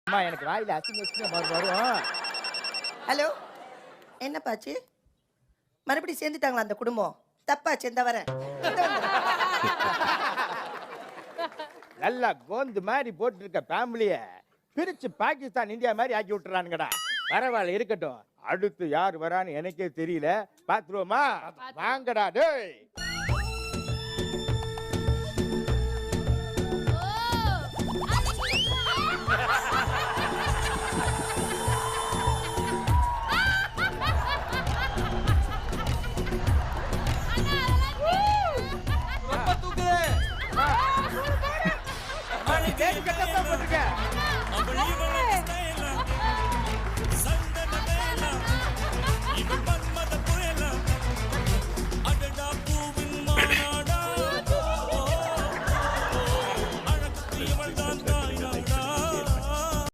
அம்மா எனக்கு வாயில அசிங்க வரும். ஹலோ, என்னப்பாச்சு? மறுபடியும் சேர்ந்துட்டாங்களா அந்த குடும்பம்? தப்பாச்சு, இந்த வரேன். நல்லா கோந்து மாதிரி போட்டு இருக்க ஃபேமிலிய பிரிச்சு பாகிஸ்தான் இந்தியா மாதிரி ஆக்கி விட்டுறானுங்கடா. பரவாயில்ல இருக்கட்டும். அடுத்து யார் வரான்னு எனக்கே தெரியல. பாத்துருவோமா? வாங்கடா டேய்.